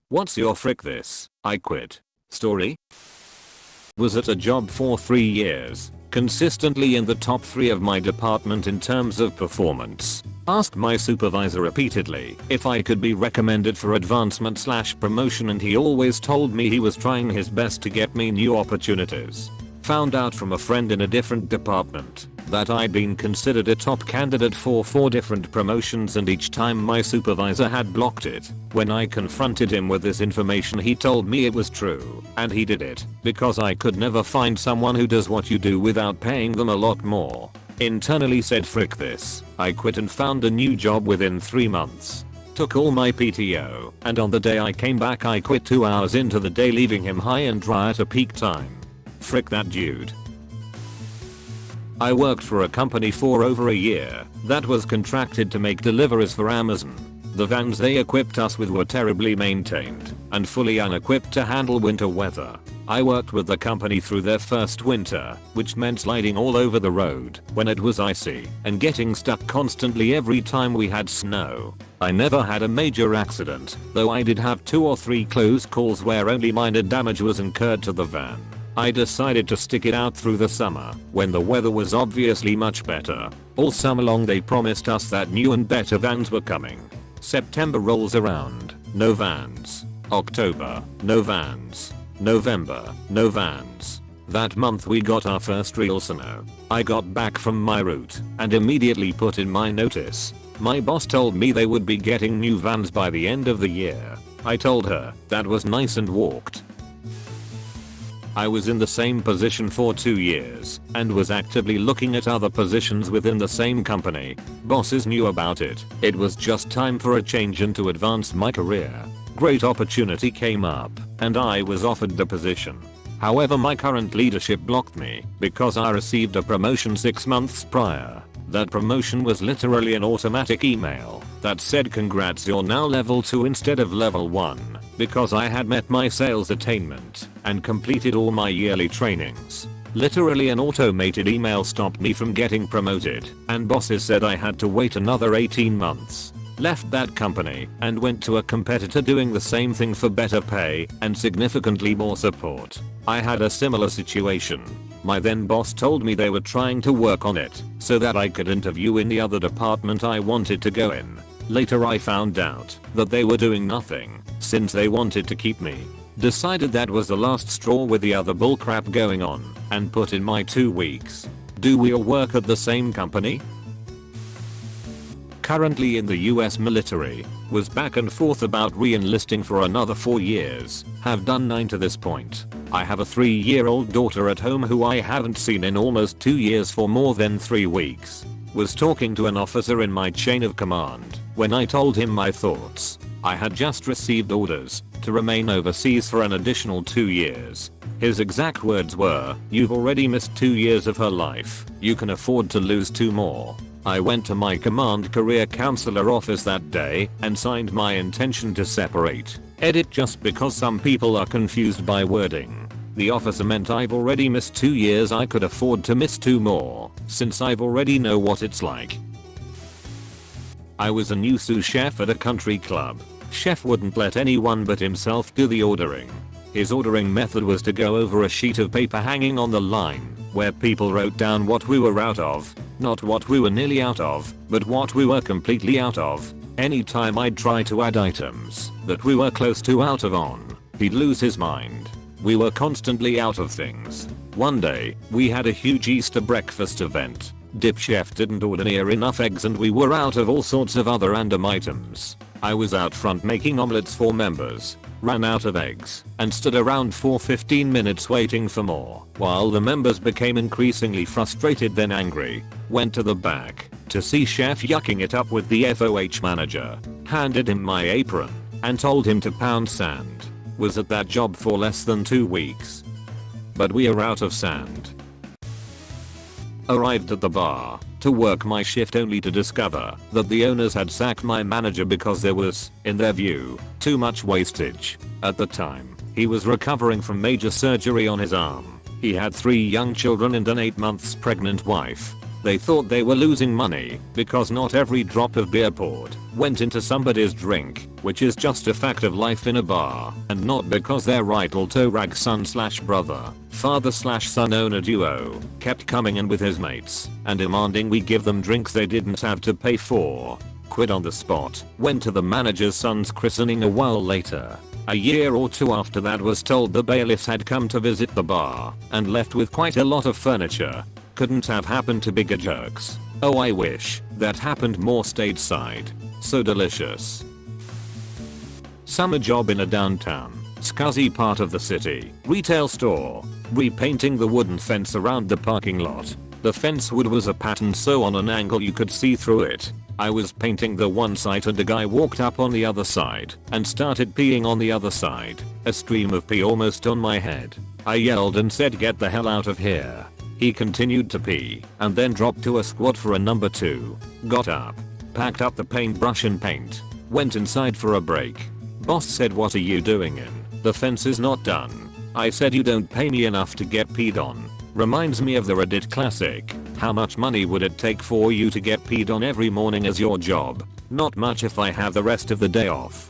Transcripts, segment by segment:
What's your frick this? I quit. Story? Was at a job for 3 years, consistently in the top 3 of my department in terms of performance. Asked my supervisor repeatedly if I could be recommended for advancement/promotion and he always told me he was trying his best to get me new opportunities. Found out from a friend in a different department that I'd been considered a top candidate for 4 different promotions and each time my supervisor had blocked it. When I confronted him with this information he told me it was true and he did it because I could never find someone who does what you do without paying them a lot more. Internally said frick this. I quit and found a new job within 3 months. Took all my PTO and on the day I came back I quit 2 hours into the day leaving him high and dry at a peak time. Frick that dude. I worked for a company for over a year that was contracted to make deliveries for Amazon. The vans they equipped us with were terribly maintained and fully unequipped to handle winter weather. I worked with the company through their first winter, which meant sliding all over the road when it was icy and getting stuck constantly every time we had snow. I never had a major accident, though I did have 2 or 3 close calls where only minor damage was incurred to the van. I decided to stick it out through the summer when the weather was obviously much better. All summer long they promised us that new and better vans were coming. September rolls around, no vans. October, no vans. November, no vans. That month we got our first real snow. I got back from my route and immediately put in my notice. My boss told me they would be getting new vans by the end of the year. I told her that was nice and walked. I was in the same position for 2 years and was actively looking at other positions within the same company. Bosses knew about it. It was just time for a change and to advance my career. Great opportunity came up and I was offered the position. However, my current leadership blocked me because I received a promotion 6 months prior. That promotion was literally an automatic email that said congrats, you're now level 2 instead of level 1 because I had met my sales attainment and completed all my yearly trainings. Literally an automated email stopped me from getting promoted and bosses said I had to wait another 18 months. Left that company and went to a competitor doing the same thing for better pay and significantly more support. I had a similar situation. My then boss told me they were trying to work on it so that I could interview in the other department I wanted to go in. Later I found out that they were doing nothing since they wanted to keep me. Decided that was the last straw with the other bullcrap going on and put in my 2 weeks. Do we all work at the same company? Currently in the US military, was back and forth about re-enlisting for another 4 years, have done 9 to this point. I have a 3-year-old daughter at home who I haven't seen in almost 2 years for more than 3 weeks. Was talking to an officer in my chain of command when I told him my thoughts. I had just received orders to remain overseas for an additional 2 years. His exact words were, "You've already missed 2 years of her life. You can afford to lose 2 more." I went to my command career counselor office that day and signed my intention to separate. Edit just because some people are confused by wording. The officer meant I've already missed 2 years, I could afford to miss 2 more, since I've already know what it's like. I was a new sous chef at a country club. Chef wouldn't let anyone but himself do the ordering. His ordering method was to go over a sheet of paper hanging on the line, where people wrote down what we were out of. Not what we were nearly out of, but what we were completely out of. Anytime I'd try to add items that we were close to out of on, he'd lose his mind. We were constantly out of things. One day, we had a huge Easter breakfast event. Dip chef didn't order near enough eggs and we were out of all sorts of other random items. I was out front making omelets for members, ran out of eggs, and stood around for 15 minutes waiting for more, while the members became increasingly frustrated then angry. Went to the back to see chef yucking it up with the FOH manager, handed him my apron, and told him to pound sand. Was at that job for less than 2 weeks. But we are out of sand. Arrived at the bar to work my shift only to discover that the owners had sacked my manager because there was, in their view, too much wastage. At the time, he was recovering from major surgery on his arm. He had 3 young children and an 8 months pregnant wife. They thought they were losing money because not every drop of beer poured went into somebody's drink, which is just a fact of life in a bar, and not because their right alto rag son/brother, father/son owner duo kept coming in with his mates and demanding we give them drinks they didn't have to pay for. Quit on the spot. Went to the manager's son's christening a while later. A year or two after that was told the bailiffs had come to visit the bar and left with quite a lot of furniture. Couldn't have happened to bigger jerks. Oh, I wish that happened more stateside. So delicious. Summer job in a downtown, scuzzy part of the city. Retail store. Repainting the wooden fence around the parking lot. The fence wood was a pattern so on an angle you could see through it. I was painting the one side and a guy walked up on the other side and started peeing on the other side. A stream of pee almost on my head. I yelled and said, "Get the hell out of here." He continued to pee and then dropped to a squat for a number 2. Got up, packed up the paintbrush and paint, went inside for a break. Boss said, "What are you doing in? The fence is not done." I said, "You don't pay me enough to get peed on." Reminds me of the Reddit classic. How much money would it take for you to get peed on every morning as your job? Not much if I have the rest of the day off.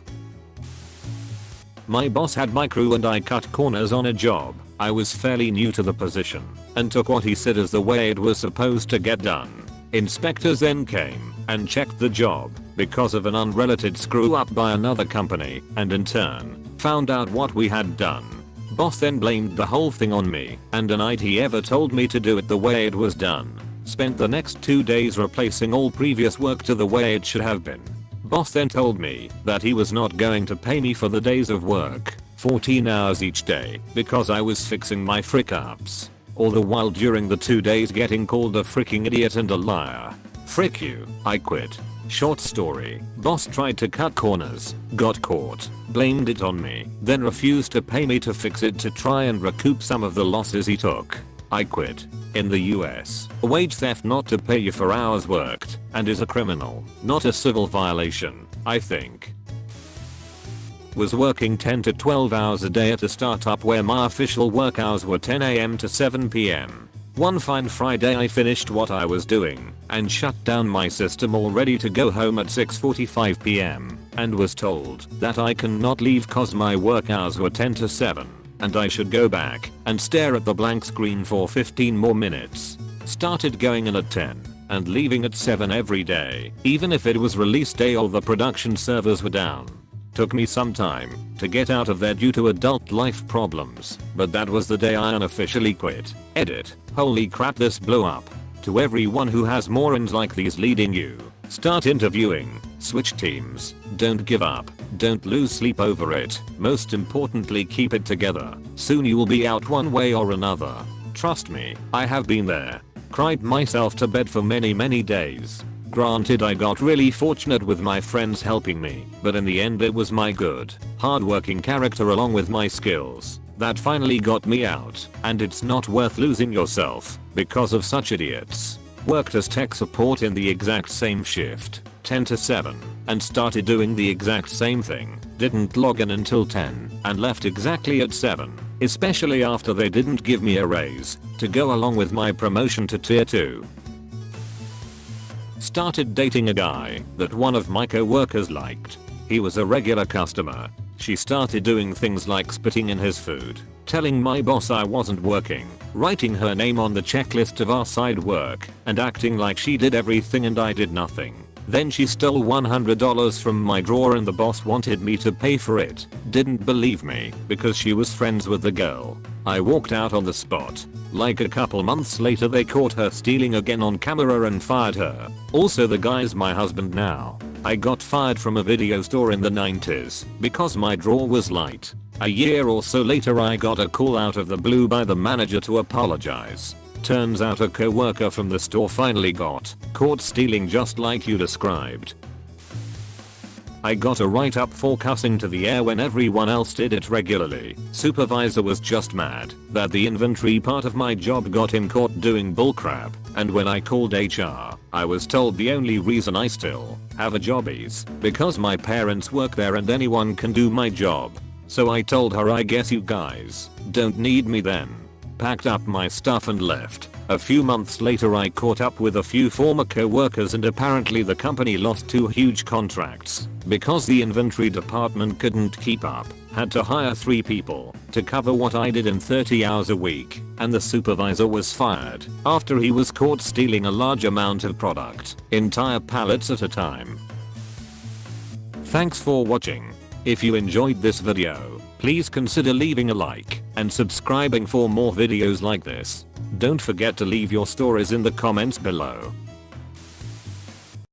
My boss had my crew and I cut corners on a job. I was fairly new to the position and took what he said as the way it was supposed to get done. Inspectors then came and checked the job because of an unrelated screw up by another company and in turn found out what we had done. Boss then blamed the whole thing on me and denied he ever told me to do it the way it was done. Spent the next 2 days replacing all previous work to the way it should have been. Boss then told me that he was not going to pay me for the days of work, 14 hours each day, because I was fixing my frick ups. All the while during the 2 days getting called a freaking idiot and a liar. Frick you, I quit. Short story. Boss tried to cut corners, got caught, blamed it on me, then refused to pay me to fix it to try and recoup some of the losses he took. I quit. In the US, wage theft not to pay you for hours worked and is a criminal, not a civil violation, I think. Was working 10 to 12 hours a day at a startup where my official work hours were 10 AM to 7 PM. One fine Friday I finished what I was doing and shut down my system all ready to go home at 6:45 PM and was told that I cannot leave cause my work hours were 10 to 7 and I should go back and stare at the blank screen for 15 more minutes. Started going in at 10 and leaving at 7 every day, even if it was release day or the production servers were down. Took me some time to get out of there due to adult life problems, but that was the day I unofficially quit. Edit. Holy crap, this blew up. To everyone who has morons like these leading you, start interviewing, switch teams, don't give up, don't lose sleep over it, most importantly keep it together. Soon you will be out one way or another. Trust me, I have been there. Cried myself to bed for many days. Granted, I got really fortunate with my friends helping me, but in the end it was my good, hardworking character along with my skills that finally got me out, and it's not worth losing yourself because of such idiots. Worked as tech support in the exact same shift, 10 to 7, and started doing the exact same thing. Didn't log in until 10 and left exactly at 7, especially after they didn't give me a raise to go along with my promotion to tier 2. Started dating a guy that one of my co-workers liked. He was a regular customer. She started doing things like spitting in his food, telling my boss I wasn't working, writing her name on the checklist of our side work, and acting like she did everything and I did nothing. Then she stole $100 from my drawer and the boss wanted me to pay for it. Didn't believe me because she was friends with the girl. I walked out on the spot. Like a couple months later they caught her stealing again on camera and fired her. Also, the guy's my husband now. I got fired from a video store in the 90s because my drawer was light. A year or so later I got a call out of the blue by the manager to apologize. Turns out a co-worker from the store finally got caught stealing just like you described. I got a write-up for cussing to the air when everyone else did it regularly. Supervisor was just mad that the inventory part of my job got him caught doing bullcrap, and when I called HR, I was told the only reason I still have a job is because my parents work there and anyone can do my job. So I told her, I guess you guys don't need me then. packed up my stuff and left. A few months later I caught up with a few former co-workers and apparently the company lost 2 huge contracts because the inventory department couldn't keep up. Had to hire 3 people to cover what I did in 30 hours a week, and the supervisor was fired after he was caught stealing a large amount of product, entire pallets at a time. Thanks for watching. If you enjoyed this video, please consider leaving a like and subscribing for more videos like this. Don't forget to leave your stories in the comments below.